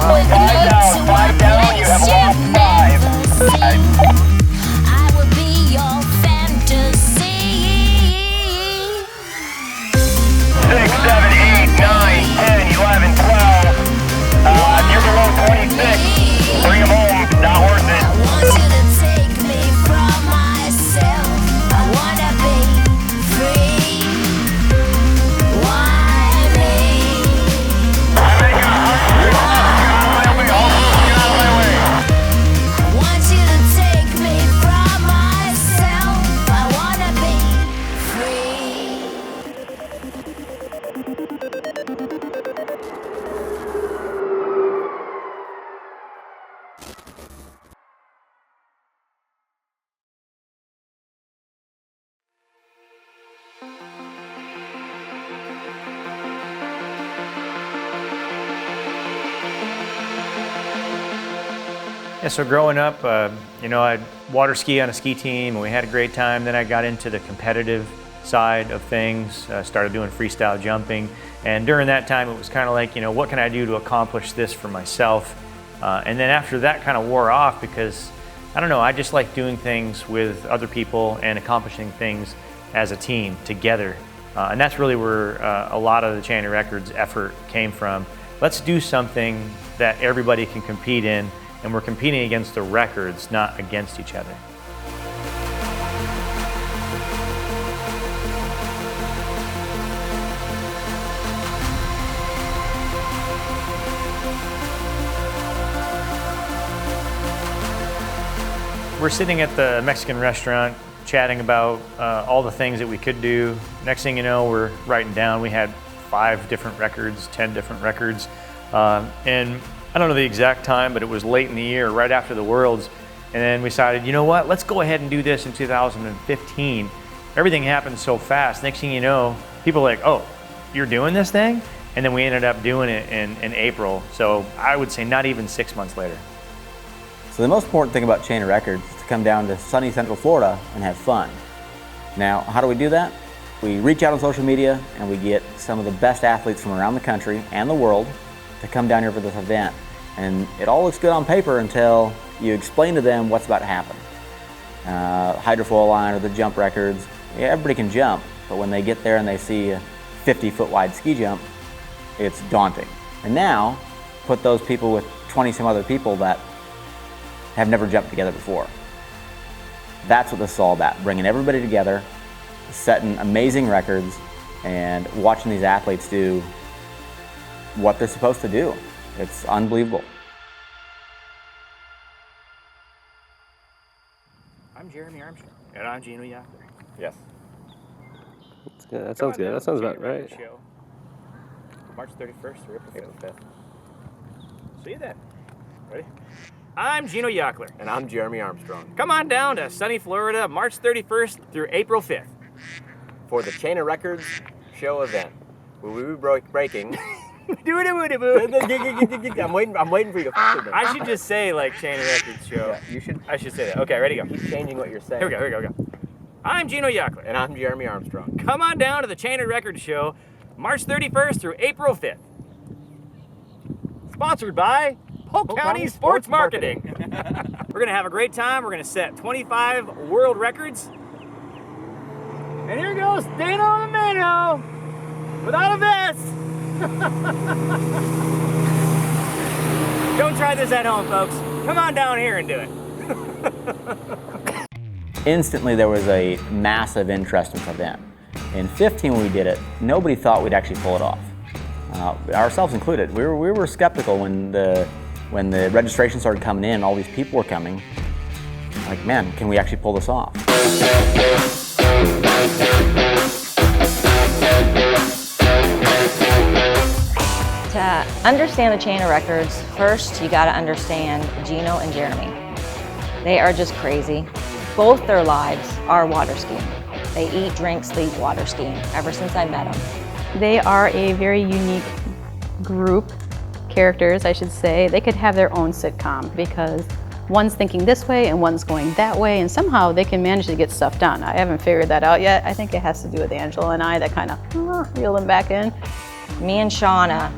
Five down, you have lost five. I will be your fantasy. 6, 7, 8, 9, 10, 11, 12. You're below 26. Bring them home. Not worth it. I want you to take me from myself. I wanna be free. Why me? I'm making 100. Get out of my way. Almost get out of my way. I want you to take me from myself. I wanna be free. Yeah, so growing up, I'd water ski on a ski team and we had a great time. Then I got into the competitive side of things, started doing freestyle jumping. And during that time, it was kind of like, what can I do to accomplish this for myself? And then after that kind of wore off because, I don't know, I just like doing things with other people and accomplishing things as a team together. And that's really where a lot of the Chain of Records effort came from. Let's do something that everybody can compete in, and we're competing against the records, not against each other. We're sitting at the Mexican restaurant chatting about all the things that we could do. Next thing you know, we're writing down, we had 5 different records, 10 different records. And I don't know the exact time, but it was late in the year, right after the Worlds. And then we decided, you know what, let's go ahead and do this in 2015. Everything happened so fast. Next thing you know, people are like, oh, you're doing this thing? And then we ended up doing it in April. So I would say not even 6 months later. So the most important thing about Chain of Records is to come down to sunny Central Florida and have fun. Now, how do we do that? We reach out on social media and we get some of the best athletes from around the country and the world to come down here for this event. And it all looks good on paper until you explain to them what's about to happen. Hydrofoil line or the jump records, yeah, everybody can jump, but when they get there and they see a 50-foot wide ski jump, it's daunting. And now, put those people with 20 some other people that have never jumped together before. That's what this is all about, bringing everybody together, setting amazing records, and watching these athletes do what they're supposed to do. It's unbelievable. I'm Jeremy Armstrong. And I'm Gino Yackler. Yes. That's good. That sounds good. That sounds about right. Show, March 31st through April 5th. See you then. Ready? I'm Gino Yackler. And I'm Jeremy Armstrong. Come on down to sunny Florida, March 31st through April 5th. For the Chain of Records show event. We will be breaking. I'm waiting for you to f*** it. I should just say like Chain of Records show. Yeah, you should. I should say that. Okay, ready, go. Keep changing what you're saying. Here we go. I'm Gino Yackler. And I'm Jeremy Armstrong. Come on down to the Chain of Records show, March 31st through April 5th. Sponsored by Polk County Sports Marketing. We're gonna have a great time. We're gonna set 25 world records. And here goes Dano the Mano without a vest. Don't try this at home, folks. Come on down here and do it. Instantly there was a massive interest in this event. In 15 when we did it, nobody thought we'd actually pull it off. Ourselves included. We were skeptical when the registration started coming in, all these people were coming. Like, man, can we actually pull this off? To understand the Chain of Records, first you got to understand Gino and Jeremy. They are just crazy. Both their lives are water skiing. They eat, drink, sleep water skiing ever since I met them. They are a very unique group, characters I should say. They could have their own sitcom because one's thinking this way and one's going that way, and somehow they can manage to get stuff done. I haven't figured that out yet. I think it has to do with Angela and I that kind of reel them back in. Me and Shauna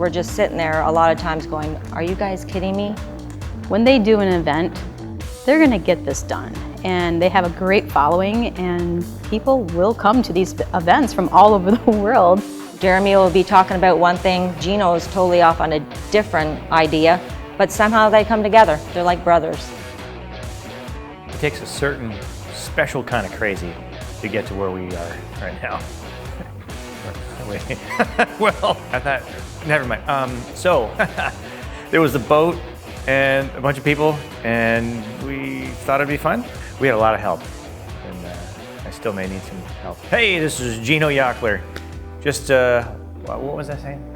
we're just sitting there a lot of times going, are you guys kidding me? When they do an event, they're gonna get this done. And they have a great following, and people will come to these events from all over the world. Jeremy will be talking about one thing, Gino's totally off on a different idea, but somehow they come together. They're like brothers. It takes a certain special kind of crazy to get to where we are right now. Wait. Well, I thought, never mind. So, there was the boat and a bunch of people, and we thought it'd be fun. We had a lot of help, and I still may need some help. Hey, this is Gino Yockler. Just, what was I saying?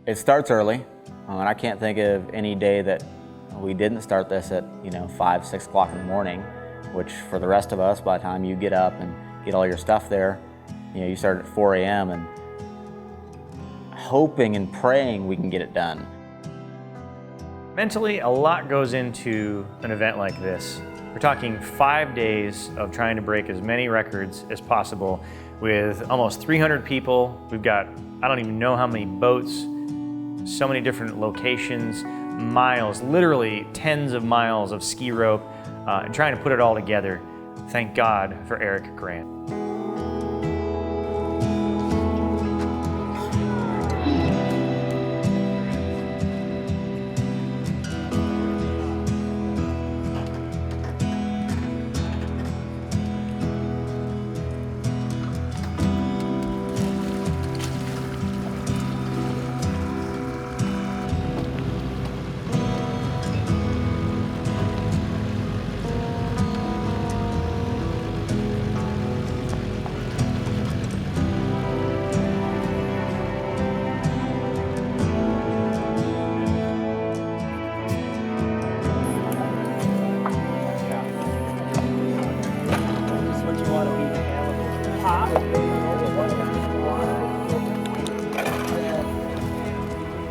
It starts early, and I can't think of any day that we didn't start this at 5, 6 o'clock in the morning, which for the rest of us, by the time you get up and get all your stuff there, you start at 4 a.m. and hoping and praying we can get it done. Mentally, a lot goes into an event like this. We're talking 5 days of trying to break as many records as possible with almost 300 people. We've got, I don't even know how many boats, so many different locations, miles, literally tens of miles of ski rope, and trying to put it all together. Thank God for Eric Grant.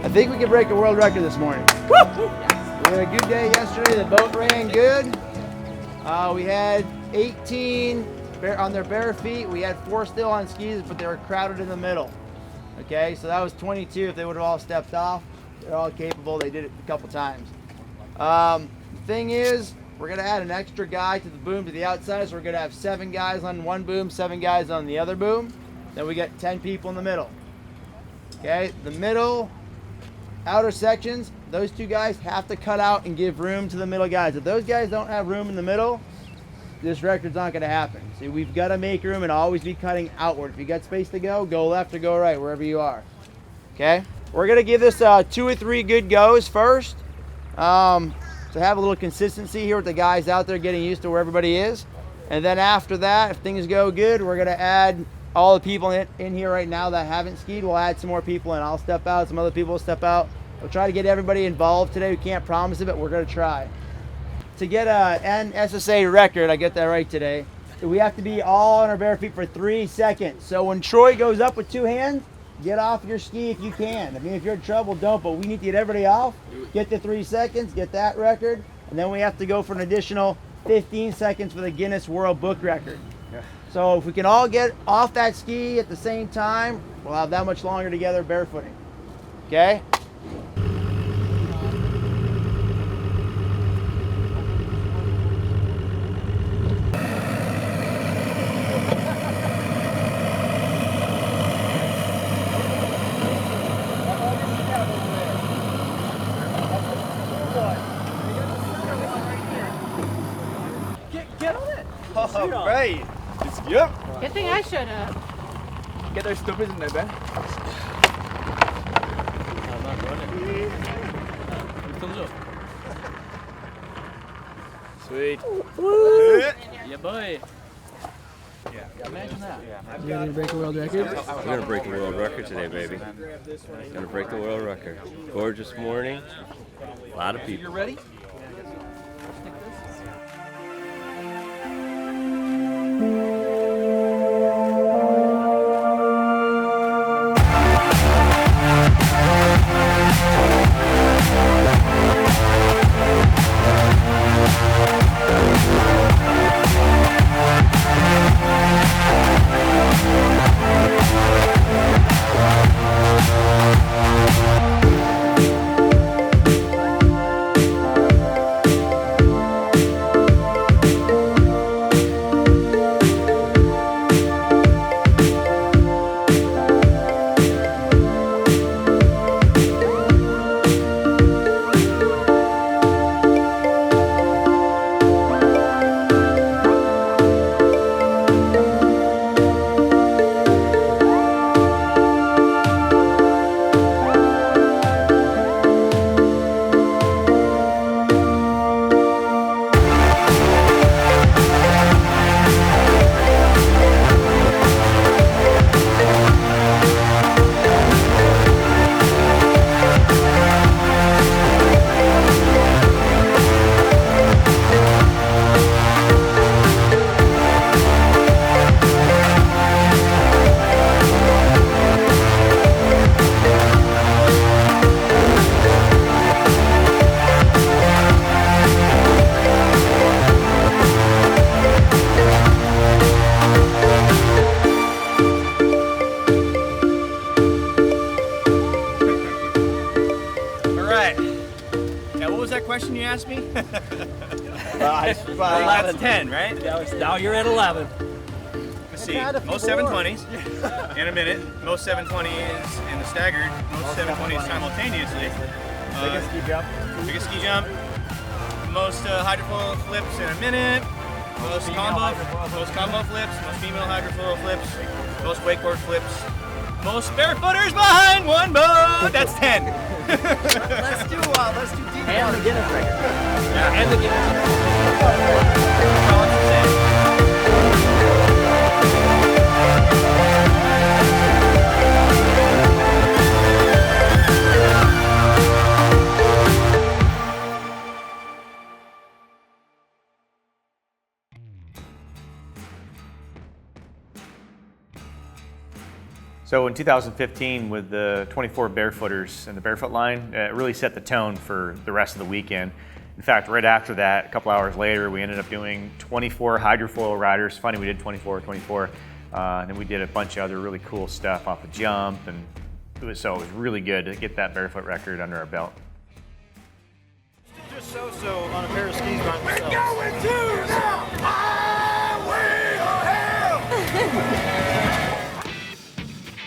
I think we can break a world record this morning. We had a good day yesterday. The boat ran good. We had 18 on their bare feet. We had 4 still on skis, but they were crowded in the middle. Okay, so that was 22 if they would have all stepped off. They're all capable. They did it a couple times. The thing is, we're going to add an extra guy to the boom to the outside. So we're going to have 7 guys on one boom, 7 guys on the other boom. Then we got 10 people in the middle. Okay, the middle outer sections, those 2 guys have to cut out and give room to the middle guys. If those guys don't have room in the middle, this record's not going to happen. See, we've got to make room and always be cutting outward. If you got space to go left or go right, wherever you are. Okay, we're going to give this 2 or 3 good goes first to have a little consistency here with the guys out there getting used to where everybody is. And then after that, if things go good, we're going to add all the people in here right now that haven't skied. We'll add some more people and I'll step out, some other people will step out. We'll try to get everybody involved today. We can't promise it, but we're going to try. To get an SSA record, I get that right today, we have to be all on our bare feet for 3 seconds. So when Troy goes up with 2 hands, get off your ski if you can. I mean, if you're in trouble, don't, but we need to get everybody off, get the 3 seconds, get that record, and then we have to go for an additional 15 seconds for the Guinness World Book record. So if we can all get off that ski at the same time, we'll have that much longer together barefooting. Okay? All right. Yep. Good thing I showed up. Get those stuffers in there, Ben. I'm not running. Thumbs up. Sweet. Yeah, boy. Imagine that. You're gonna break a world record? I'm gonna break the world record today, baby. Gonna break the world record. Gorgeous morning. A lot of people. You ready? Question you asked me? 11. 10, right? Now you're at 11. Let's see. Most 720s in a minute. Most 720s in the staggered. Most 720s simultaneously. Biggest ski jump. Biggest ski jump. Most hydrofoil flips in a minute. Most combo flips. Most female hydrofoil flips. Most wakeboard flips. Most barefooters behind one boat. That's 10. Let's do deep And the Guinness record. Yeah, and the So in 2015, with the 24 barefooters and the barefoot line, it really set the tone for the rest of the weekend. In fact, right after that, a couple hours later, we ended up doing 24 hydrofoil riders. Funny, we did 24, and then we did a bunch of other really cool stuff off the jump, and it was really good to get that barefoot record under our belt. Just so on a pair of skis by themselves. We're going to the highway of hell!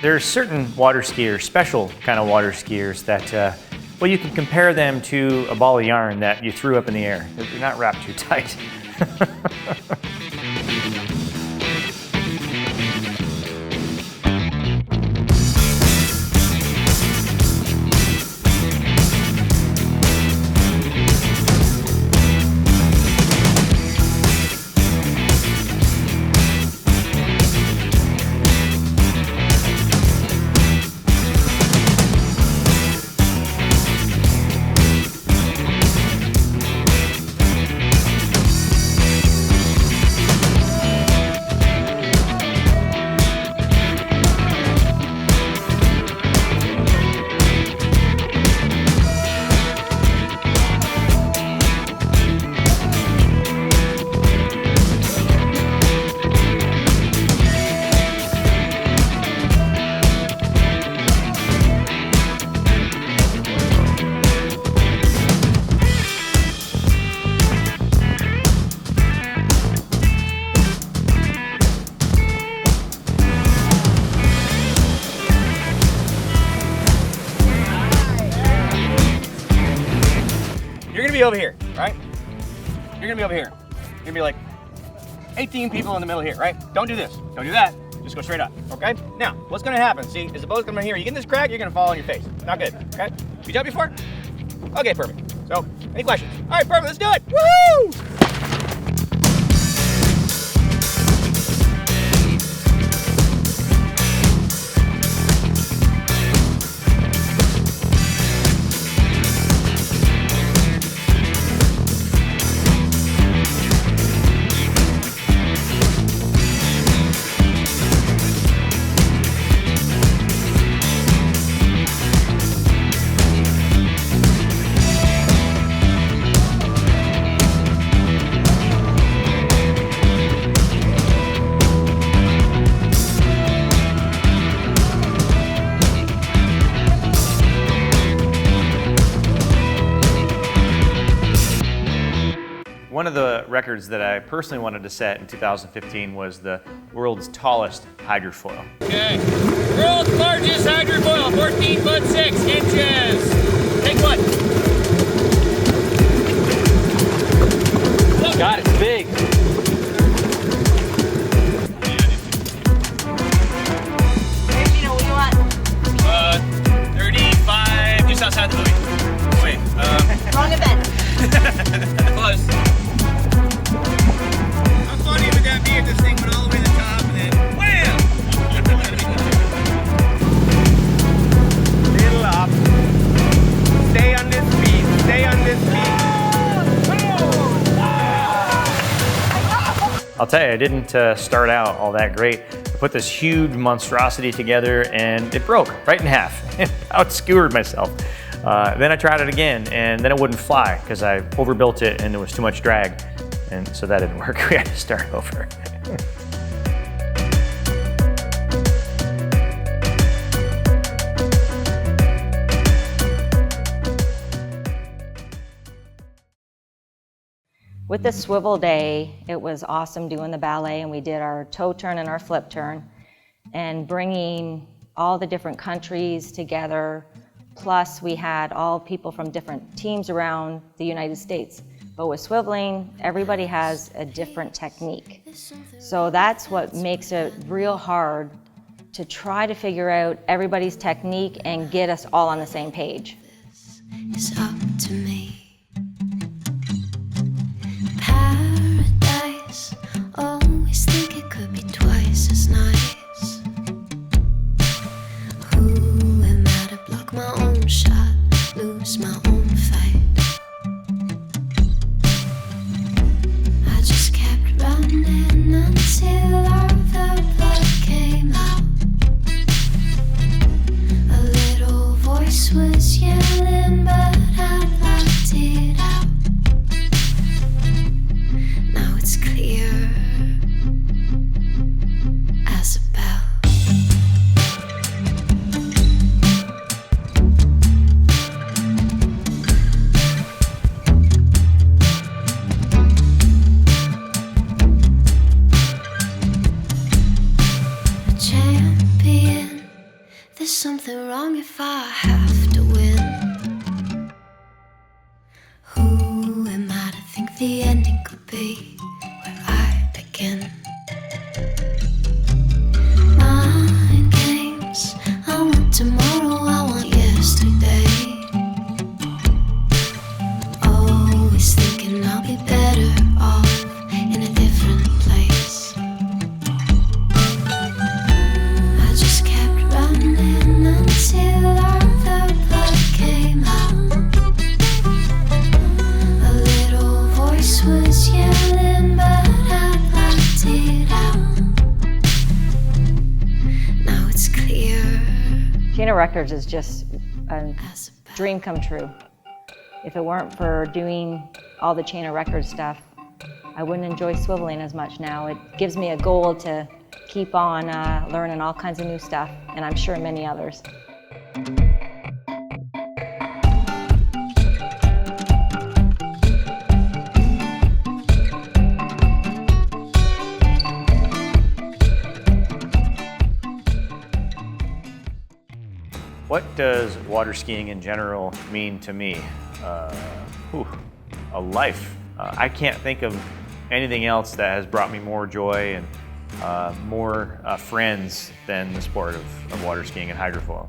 There's certain water skiers, special kind of water skiers that, well, you can compare them to a ball of yarn that you threw up in the air. They're not wrapped too tight. You're gonna be over here, right? You're gonna be over here. You're gonna be like 18 people in the middle here, right? Don't do this. Don't do that. Just go straight up, okay? Now, what's gonna happen? See, as the boat's coming here, you get in this crack, you're gonna fall on your face. Not good, okay? You jumped before? Okay, perfect. So, any questions? All right, perfect, let's do it. Woo! One of the records that I personally wanted to set in 2015 was the world's tallest hydrofoil. Okay, world's largest hydrofoil, 14 foot 6 inches. Take one. God, it's big. Where's Gino? What do you want? 35, just outside the buoy. Wait, Wrong event. close. How funny would that be if this thing went all the way to the top and then wham! Little up. Stay on this speed. Stay on this speed. I'll tell you, I didn't start out all that great. I put this huge monstrosity together and it broke right in half. It about skewered myself. Then I tried it again and then it wouldn't fly because I overbuilt it and there was too much drag. And so that didn't work. We had to start over. With the swivel day, it was awesome doing the ballet, and we did our toe turn and our flip turn, and bringing all the different countries together. Plus, we had all people from different teams around the United States. But with swiveling, everybody has a different technique. So that's what makes it real hard to try to figure out everybody's technique and get us all on the same page. It's up to me. Paradise, always think it could be twice as nice. Who am I to block my own shot, lose my own fight? I just kept running until all the blood came out. A little voice was yelling, but I blocked it out. Now it's clear as a bell. A champion, there's something wrong if I have to win. Who am I to think the ending could be where I begin? Mind games, I want tomorrow, I want yesterday. Always thinking I'll be better off in a different place. I just kept running until all the blood came out. A little voice was yelling, but I blocked it out. Now it's clear Chain of Records is just a dream come true. If it weren't for doing all the Chain of Records stuff, I wouldn't enjoy swiveling as much now. It gives me a goal to keep on learning all kinds of new stuff, and I'm sure many others. What does water skiing in general mean to me? A life. I can't think of anything else that has brought me more joy and more friends than the sport of water skiing and hydrofoil.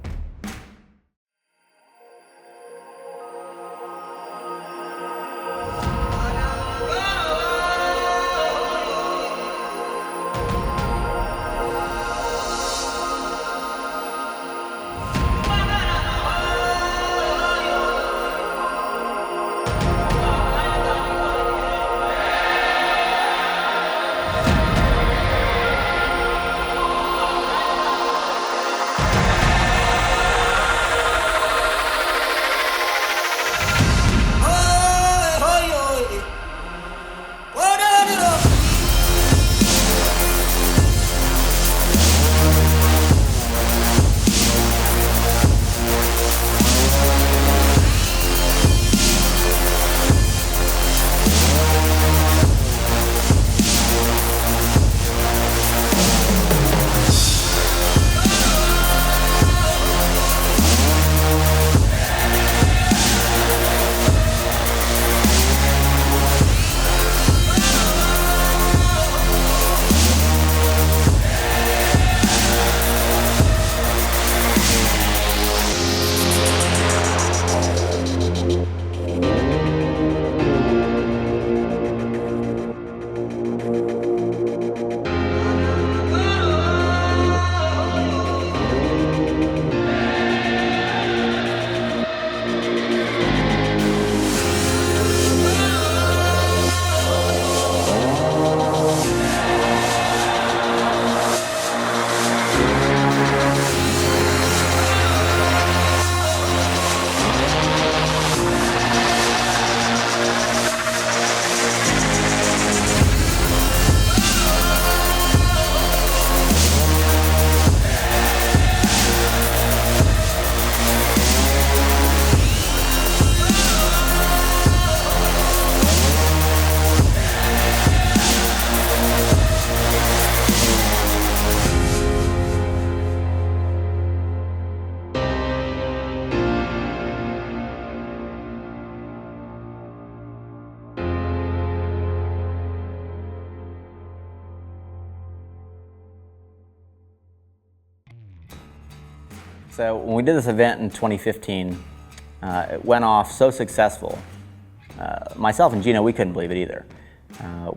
So when we did this event in 2015, it went off so successful. Myself and Gino, we couldn't believe it either.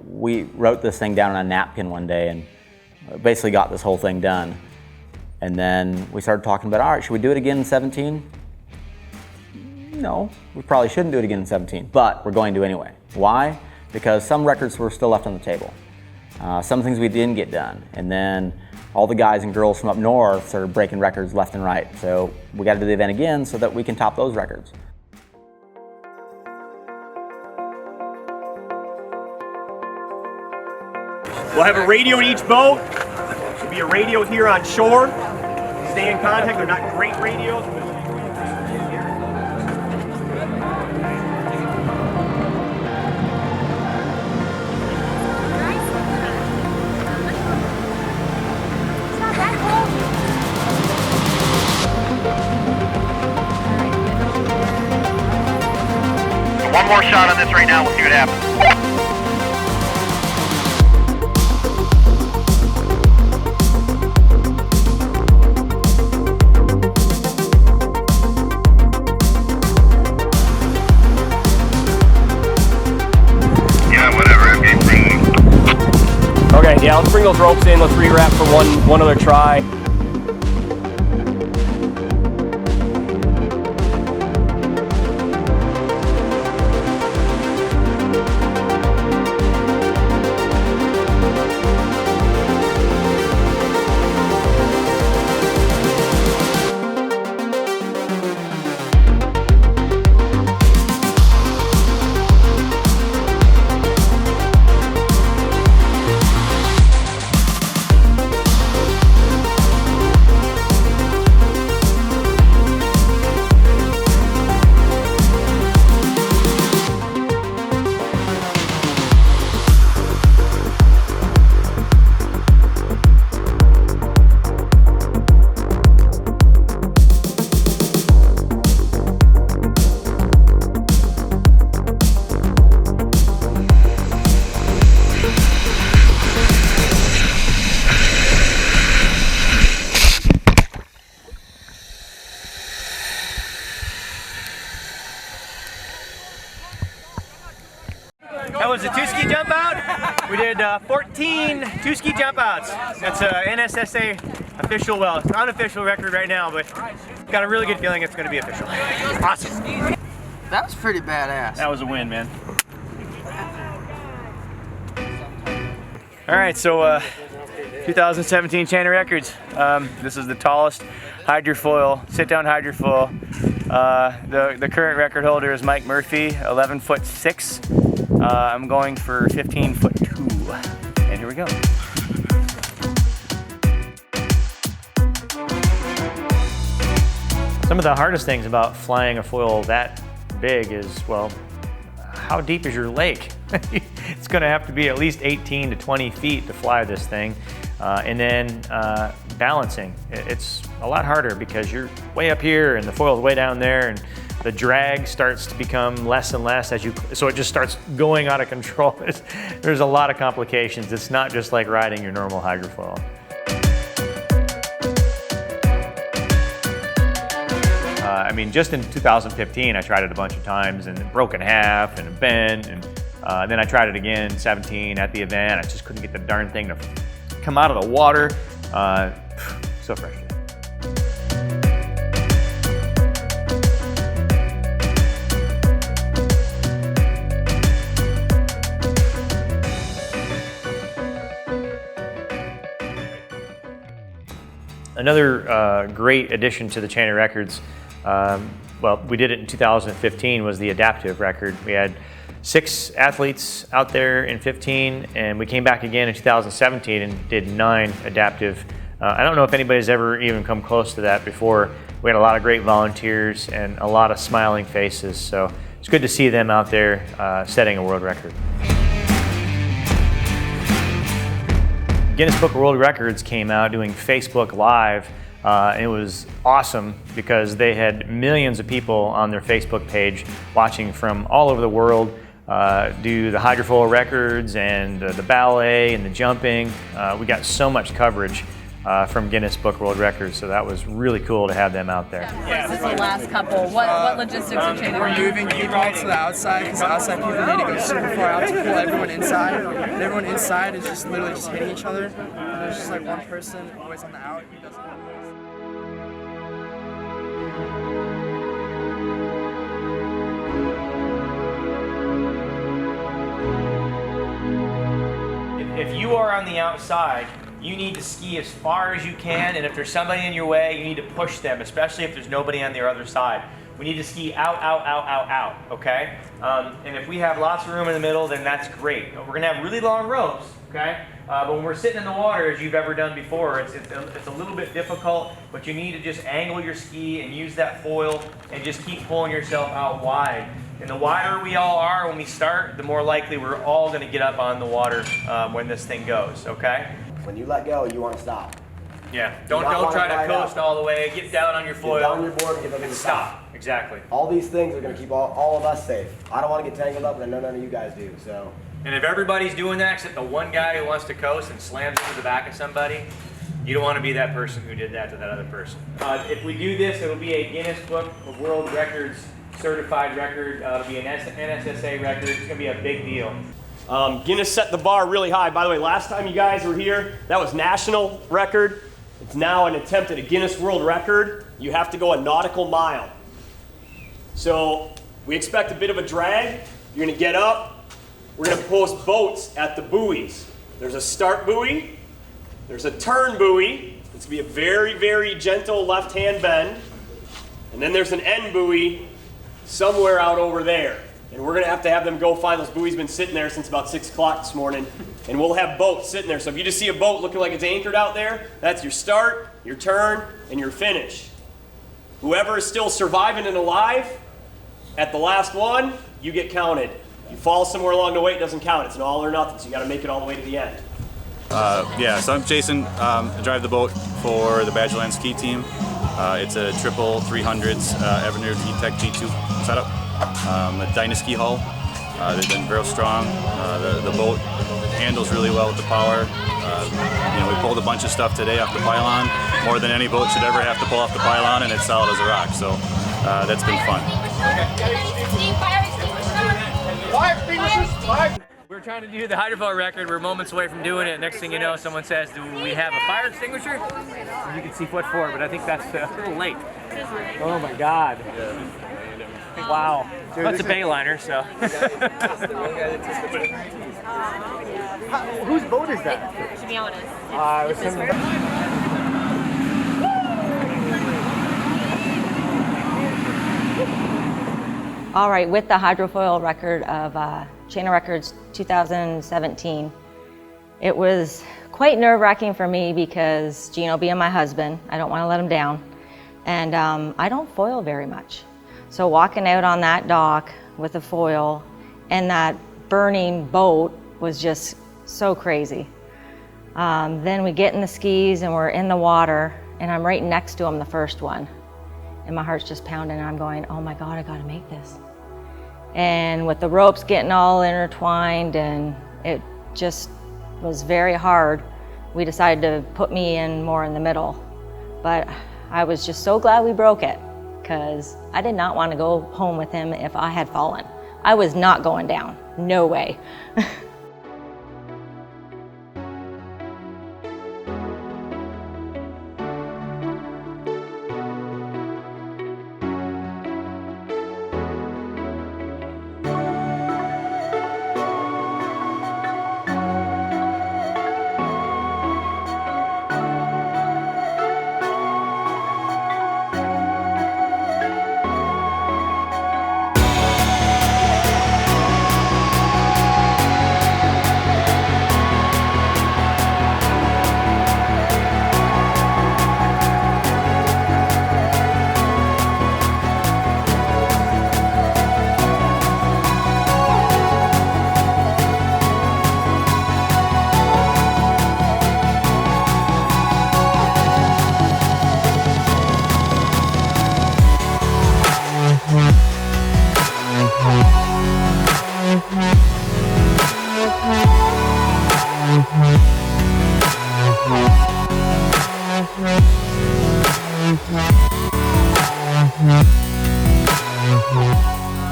We wrote this thing down on a napkin one day and basically got this whole thing done. And then we started talking about, all right, should we do it again in 17? No, we probably shouldn't do it again in 17, but we're going to anyway. Why? Because some records were still left on the table. Some things we didn't get done. And then all the guys and girls from up north started breaking records left and right. So we got to do the event again so that we can top those records. We'll have a radio in each boat. There'll be a radio here on shore. Stay in contact. They're not great radios, but one more shot on this right now, we'll see what happens. Yeah, whatever, I'm getting free. okay, yeah, let's bring those ropes in. Let's rewrap for one other try. We did 14 two-ski jump outs. That's a NSSA official, well, it's unofficial record right now, but got a really good feeling it's going to be official. Awesome. That was pretty badass. That was a win, man. All right, so 2017 Chain of Records. This is the tallest hydrofoil, sit-down hydrofoil. The current record holder is Mike Murphy, 11'6". I'm going for 15'2", and here we go. Some of the hardest things about flying a foil that big is, well, how deep is your lake? It's going to have to be at least 18 to 20 feet to fly this thing. And then balancing. It's a lot harder because you're way up here and the foil's way down there, and the drag starts to become less and less so it just starts going out of control. There's a lot of complications. It's not just like riding your normal hydrofoil. I mean, just in 2015, I tried it a bunch of times and it broke in half and it bent, and then I tried it again in 17 at the event. I just couldn't get the darn thing to come out of the water. So frustrating. Another great addition to the Chain of Records, well, we did it in 2015, was the adaptive record. We had 6 athletes out there in 15, and we came back again in 2017 and did 9 adaptive. I don't know if anybody's ever even come close to that before. We had a lot of great volunteers and a lot of smiling faces, so it's good to see them out there setting a world record. Guinness Book of World Records came out doing Facebook Live. And it was awesome because they had millions of people on their Facebook page watching from all over the world do the hydrofoil records and the ballet and the jumping. We got so much coverage from Guinness Book of World Records, so that was really cool to have them out there. Yeah, this is the last couple. What logistics are changing? We're moving people to the outside because the outside people need to go super far out to pull everyone inside. And everyone inside is just literally just hitting each other. And there's just like one person always on the out who doesn't have this. If you are on the outside, you need to ski as far as you can, and if there's somebody in your way, you need to push them, especially if there's nobody on the other side. We need to ski out, out, out, out, out, okay? And if we have lots of room in the middle, then that's great. We're gonna have really long ropes, okay? But when we're sitting in the water, as you've ever done before, it's a little bit difficult, but you need to just angle your ski and use that foil and just keep pulling yourself out wide. And the wider we all are when we start, the more likely we're all gonna get up on the water when this thing goes, okay? When you let go, you want to stop. Yeah, don't try to coast all the way. Get down on your foil. Get down on your board and get them to stop. Exactly. All these things are going to keep all of us safe. I don't want to get tangled up, and I know none of you guys do. So. And if everybody's doing that except the one guy who wants to coast and slams into the back of somebody, you don't want to be that person who did that to that other person. If we do this, it'll be a Guinness Book of World Records certified record. It'll be an NSSA record. It's going to be a big deal. Guinness set the bar really high. By the way, last time you guys were here, that was national record. It's now an attempt at a Guinness World Record. You have to go a nautical mile. So we expect a bit of a drag. You're gonna get up. We're gonna post boats at the buoys. There's a start buoy. There's a turn buoy. It's gonna be a very, very gentle left-hand bend. And then there's an end buoy somewhere out over there. And we're gonna have them go find those buoys. Been sitting there since about 6 o'clock this morning. And we'll have boats sitting there. So if you just see a boat looking like it's anchored out there, that's your start, your turn, and your finish. Whoever is still surviving and alive at the last one, you get counted. If you fall somewhere along the way, it doesn't count. It's an all or nothing, so you gotta make it all the way to the end. Yeah, so I'm Jason. I drive the boat for the Badgerland ski team. It's a triple 300s Evernear E-Tech G2 setup. A Dynasty hull. They've been real strong. The boat handles really well with the power. We pulled a bunch of stuff today off the pylon, more than any boat should ever have to pull off the pylon, and it's solid as a rock. So that's been fun. We're trying to do the hydrofoil record. We're moments away from doing it. Next thing you know, someone says, "Do we have a fire extinguisher?" And you can see foot forward, but I think that's a little late. Oh my God! Wow, that's a bayliner. So. Whose boat is that? To be honest. All right, with the hydrofoil record of Chain of Records 2017, it was quite nerve-wracking for me because Gino being my husband, I don't want to let him down, and I don't foil very much. So walking out on that dock with a foil and that burning boat was just so crazy. Then we get in the skis and we're in the water, and I'm right next to him the first one. And my heart's just pounding, and I'm going, oh my God, I gotta make this. And with the ropes getting all intertwined, and it just was very hard, we decided to put me in more in the middle. But I was just so glad we broke it, because I did not want to go home with him if I had fallen. I was not going down, no way.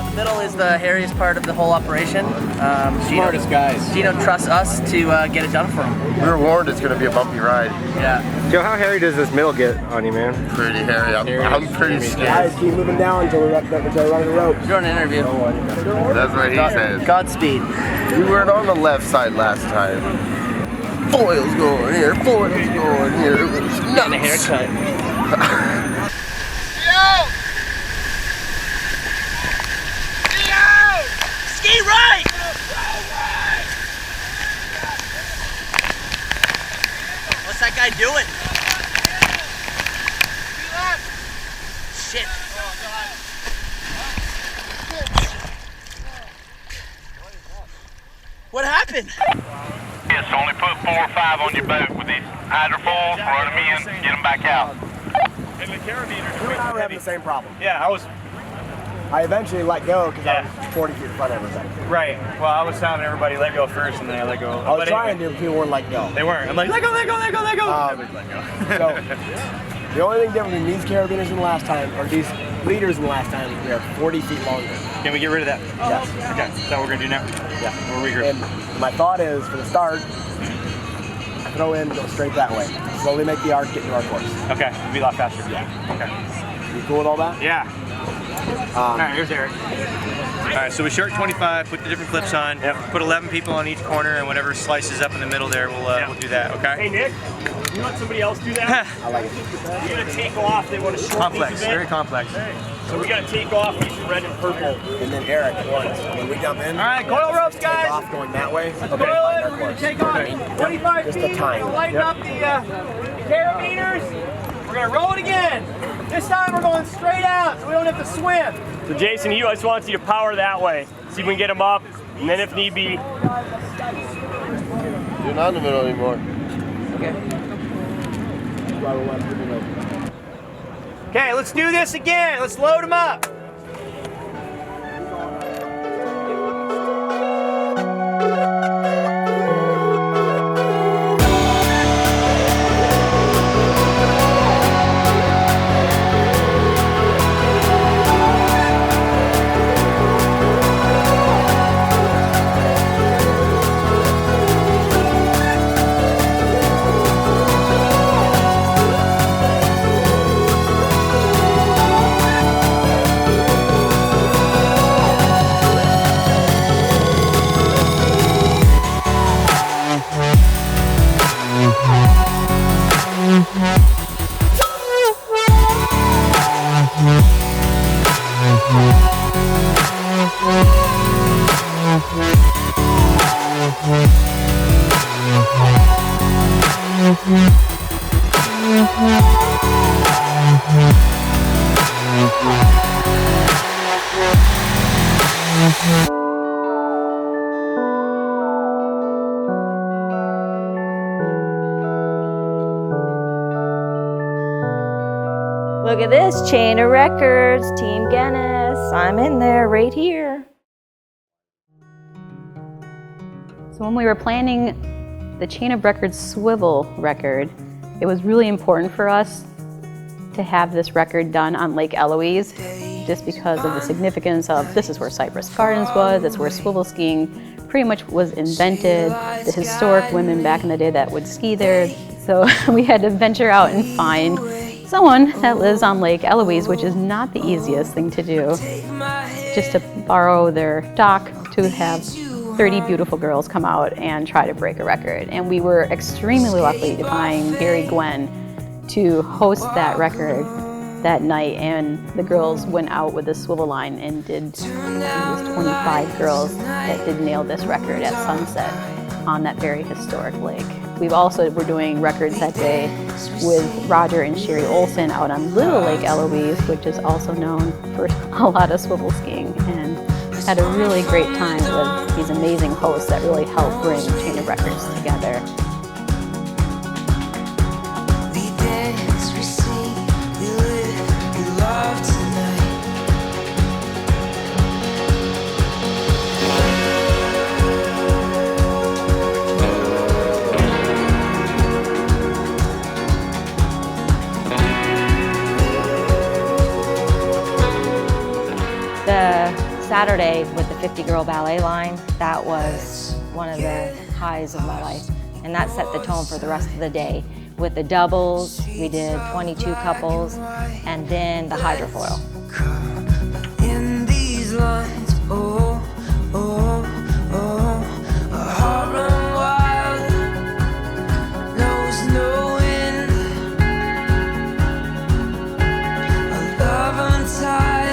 The middle is the hairiest part of the whole operation. Smartest guys. Gino trusts us to get it done for him. We were warned it's going to be a bumpy ride. Yeah. Joe, how hairy does this middle get on you, man? Pretty hairy. I'm pretty scared. Guys, keep moving down until we run the rope. You're on an interview. That's what he says. Godspeed. We weren't on the left side last time. Foil's going here, foil's going here. It was nuts. Getting a haircut. Ski right! What's that guy doing? Shit. What happened? Yes, only put 4 or 5 on your boat with these hydrofoils, run them in, get them back out. And the carabiners you and I were having the same problem. Yeah, I eventually let go because I was 40 feet in front of everybody. Right. Well, I was telling everybody let go first, and then I let go. I was trying to, people weren't letting go. They weren't. I'm like, let go, let go, let go, let go. Nobody's let go. So, the only thing different between these carabiners and the last time, or these leaders and the last time, is we are 40 feet longer. Can we get rid of that? Yes. Okay. Is that what we're gonna do now? Yeah. We'll regroup. And my thought is, for the start, throw in, go straight that way. Slowly make the arc, get to our course. Okay. It'll be a lot faster. Yeah. Okay. You cool with all that? Yeah. All right, here's Eric. All right, so we short 25, put the different clips on, put 11 people on each corner, and whatever slices up in the middle there, we'll do that, okay? Hey, Nick, you let somebody else do that? I like it. You're going to take off, they want to shorten Complex, these a bit. very complex. So we got to take off these red and purple. And then Eric, when we jump in, all right, coil ropes, guys. Take off going that way. Let's Okay. coil it. We're going to take off 25 Just feet. the time. We're lighten up the carabiners. We're going to roll it again. This time we're going straight out, so we don't have to swim. So Jason, I just want you to power that way. See if we can get them up, and then if need be. You're not in the middle anymore. Okay, let's do this again. Let's load them up. Look at this, chain of records, Team Guinness. I'm in there right here. So when we were planning the chain of records swivel record, it was really important for us to have this record done on Lake Eloise, just because of the significance of this is where Cypress Gardens was, that's where swivel skiing pretty much was invented, the historic women back in the day that would ski there. So we had to venture out and find someone that lives on Lake Eloise, which is not the easiest thing to do, just to borrow their dock to have 30 beautiful girls come out and try to break a record. And we were extremely lucky to find Gary Gwen to host that record that night, and the girls went out with a swivel line and did, I think it was 25 girls that did nail this record at sunset on that very historic lake. We've also were doing records that day with Roger and Sherry Olson out on Little Lake Eloise, which is also known for a lot of swivel skiing, and had a really great time with these amazing hosts that really helped bring Chain of Records together. We dance, we sing, we live, we love tonight. The Saturday with the 50-girl ballet line, that was one of the highs of my life. And that set the tone for the rest of the day. With the doubles, we did 22 couples, and then the hydrofoil. In these lines, oh, oh, oh, a heart run wild, knows no end, a love untied.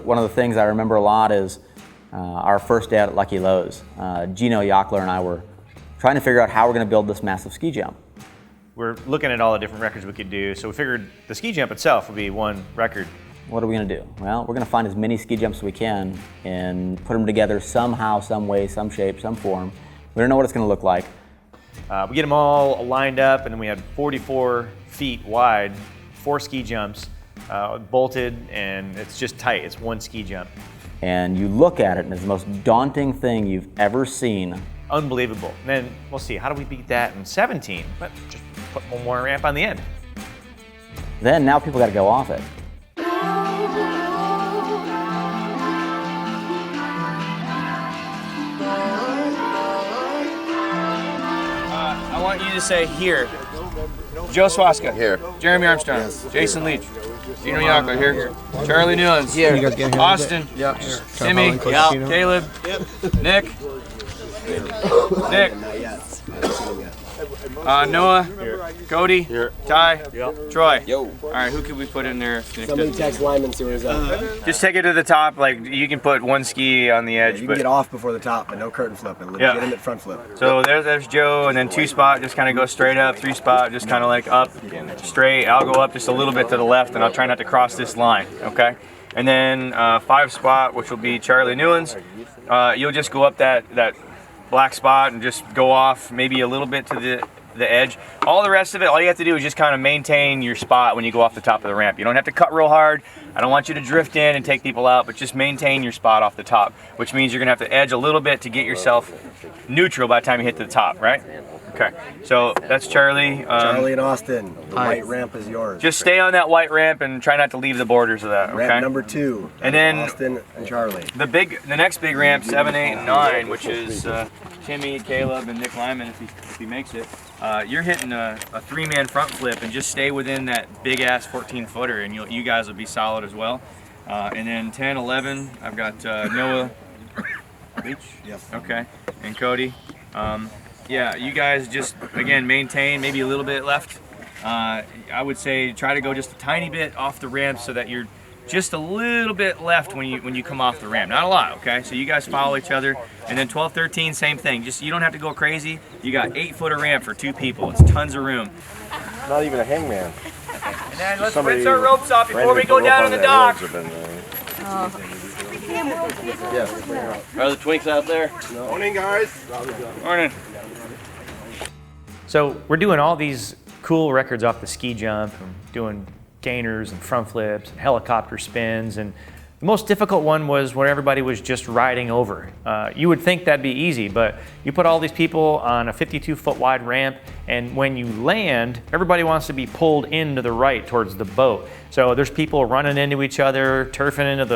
One of the things I remember a lot is our first day out at Lucky Lowe's. Gino Yockler and I were trying to figure out how we're going to build this massive ski jump. We're looking at all the different records we could do, so we figured the ski jump itself would be one record. What are we going to do? Well, we're going to find as many ski jumps as we can and put them together somehow, some way, some shape, some form. We don't know what it's going to look like. We get them all lined up, and then we had 44 feet wide, 4 ski jumps, bolted, and it's just tight. It's one ski jump. And you look at it, and it's the most daunting thing you've ever seen. Unbelievable. And then we'll see, how do we beat that in 17? But just put one more ramp on the end. Then now people got to go off it. want you to say here. Joe Swaska. Here. Jeremy Armstrong. Yes. Jason Leach. Gino Yako. Here. Charlie Newlands. Here. Austin. Yep. Timmy. Yep. Caleb. Yep. Nick. Noah. Here. Cody. Here. Ty. Yep. Troy. Yo. All right, who could we put in there? Somebody text Lyman, see where he's at. Just take it to the top. Like you can put one ski on the edge. You can get off before the top, but no curtain flip. And legitimate front flip. So there's Joe, and then 2 spot, just kind of go straight up. 3 spot, just kind of like up, straight. I'll go up just a little bit to the left, and I'll try not to cross this line. Okay. And then 5 spot, which will be Charlie Newlands. You'll just go up that black spot and just go off maybe a little bit to the edge. All the rest of it, all you have to do is just kind of maintain your spot when you go off the top of the ramp. You don't have to cut real hard. I don't want you to drift in and take people out, but just maintain your spot off the top, which means you're gonna have to edge a little bit to get yourself neutral by the time you hit the top, right? Okay, so that's Charlie. Charlie and Austin, the white ramp is yours. Just stay on that white ramp and try not to leave the borders of that, okay? Ramp number 2, and then Austin and Charlie. The next big ramp, 7, 8, and 9, which is Timmy, Caleb, and Nick Lyman if he makes it. You're hitting a 3-man front flip and just stay within that big ass 14-footer, and you guys will be solid as well. And then 10, 11, I've got Noah Leach. Yes. Okay, and Cody. Yeah, you guys just again maintain maybe a little bit left. I would say try to go just a tiny bit off the ramp so that you're just a little bit left when you come off the ramp. Not a lot, okay? So you guys follow each other. And then 12, 13, same thing. Just you don't have to go crazy. You got 8-footer ramp for 2 people. It's tons of room. Not even a hangman. And then let's rinse our ropes off before we go down on the dock. Yes. Are the twinks out there? No. Morning, guys. Morning. So we're doing all these cool records off the ski jump, and doing gainers and front flips and helicopter spins, and the most difficult one was when everybody was just riding over. You would think that'd be easy, but you put all these people on a 52-foot wide ramp, and when you land, everybody wants to be pulled into the right towards the boat. So there's people running into each other, turfing into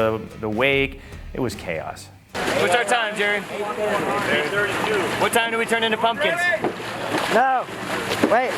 the wake. It was chaos. What's our time, Jerry? 8:32. What time do we turn into pumpkins? No, wait.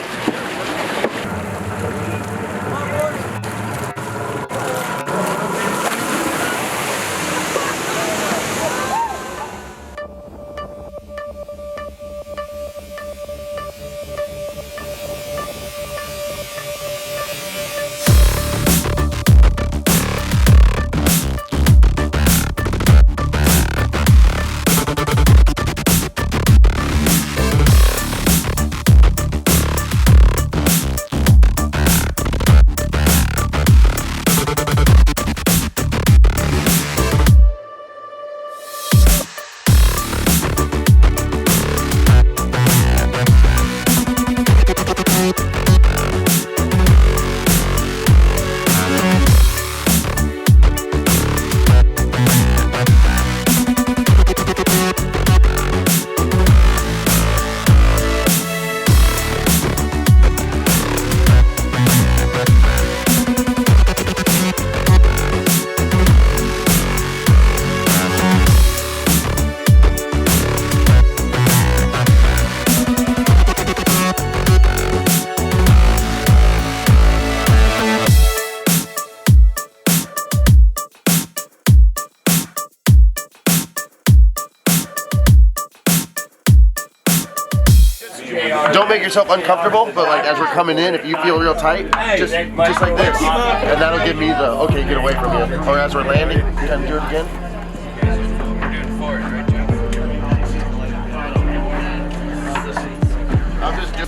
Don't make yourself uncomfortable, but like as we're coming in, if you feel real tight, just like this, and that'll give me the okay, get away from you. Or as we're landing, kind of do it again. I'll just do.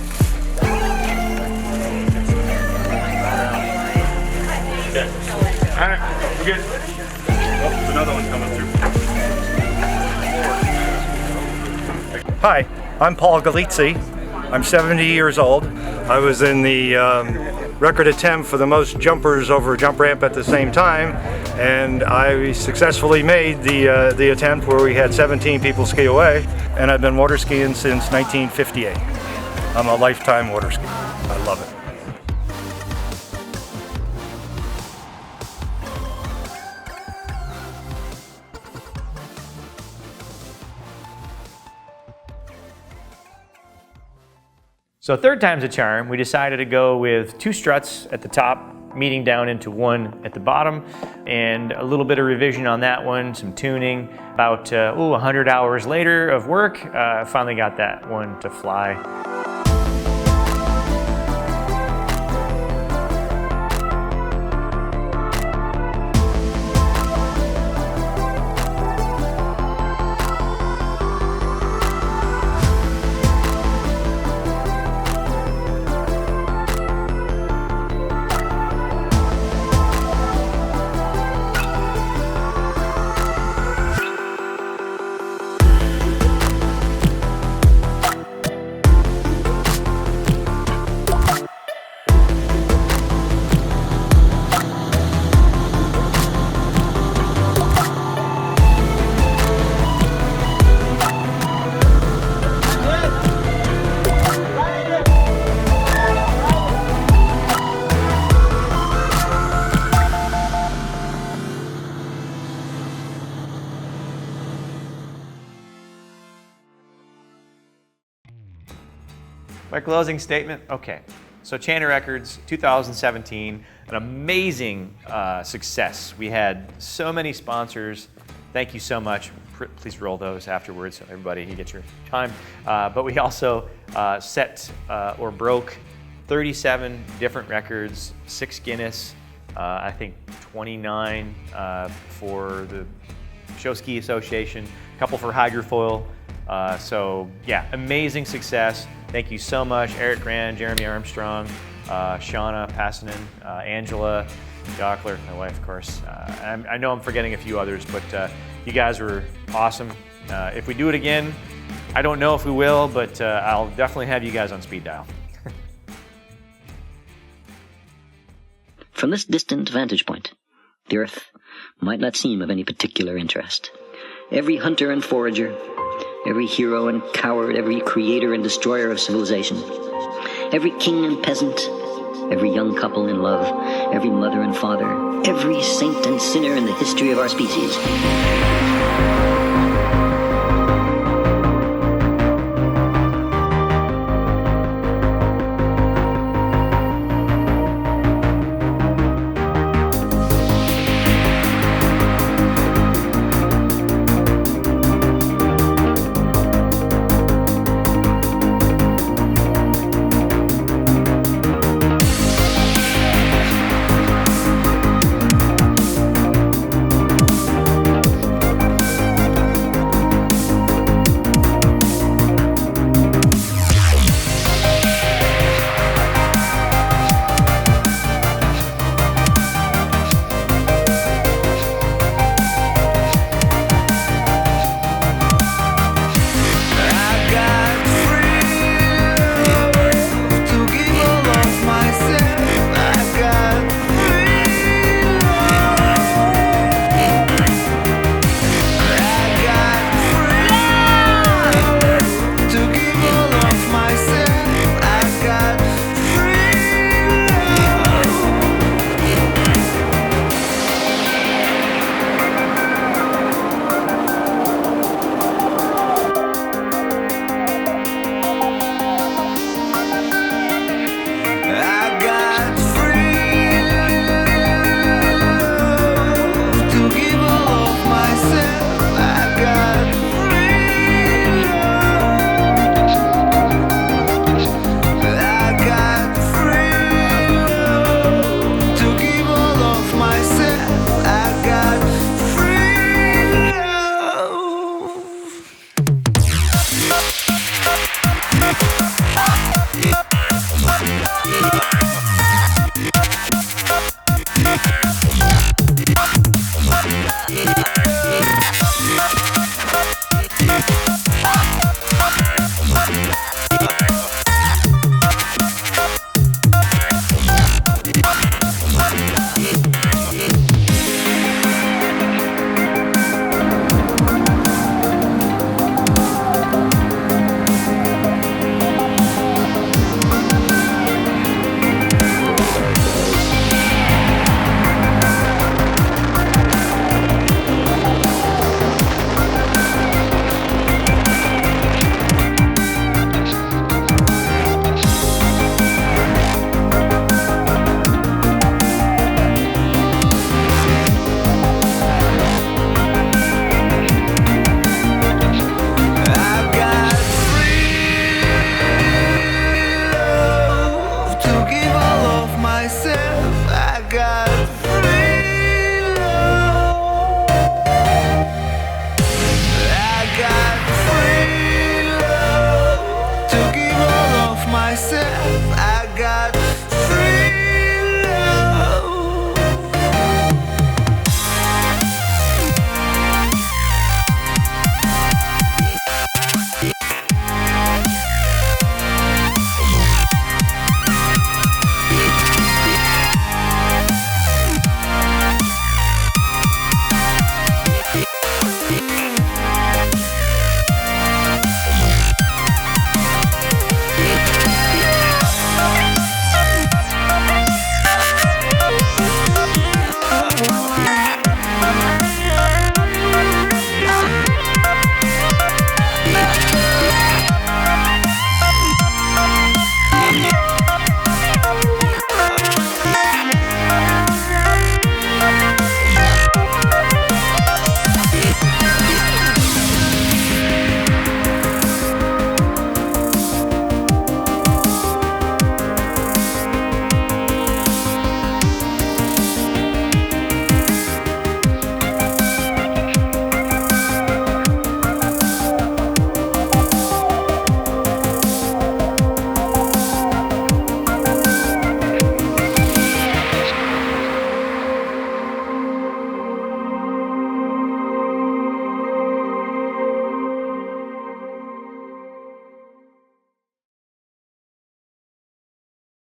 Okay. All right, we're good. Oh, there's another one coming through. Hi, I'm Paul Galizzi. I'm 70 years old. I was in the record attempt for the most jumpers over a jump ramp at the same time, and I successfully made the attempt where we had 17 people ski away, and I've been water skiing since 1958. I'm a lifetime water skier. I love it. So third time's a charm. We decided to go with 2 struts at the top, meeting down into 1 at the bottom, and a little bit of revision on that one, some tuning. About 100 hours later of work, finally got that one to fly. My closing statement, okay. So Chain of Records, 2017, an amazing success. We had so many sponsors. Thank you so much. Please roll those afterwards so everybody, you get your time. But we also set or broke 37 different records, 6 Guinness, I think 29 for the Show Ski Association, a couple for Hydrofoil. So yeah, amazing success. Thank you so much, Eric Grand, Jeremy Armstrong, Shauna Passanen, Angela Jockler, my wife, of course. I know I'm forgetting a few others, but you guys were awesome. If we do it again, I don't know if we will, but I'll definitely have you guys on speed dial. From this distant vantage point, the Earth might not seem of any particular interest. Every hunter and forager, every hero and coward, every creator and destroyer of civilization, every king and peasant, every young couple in love, every mother and father, every saint and sinner in the history of our species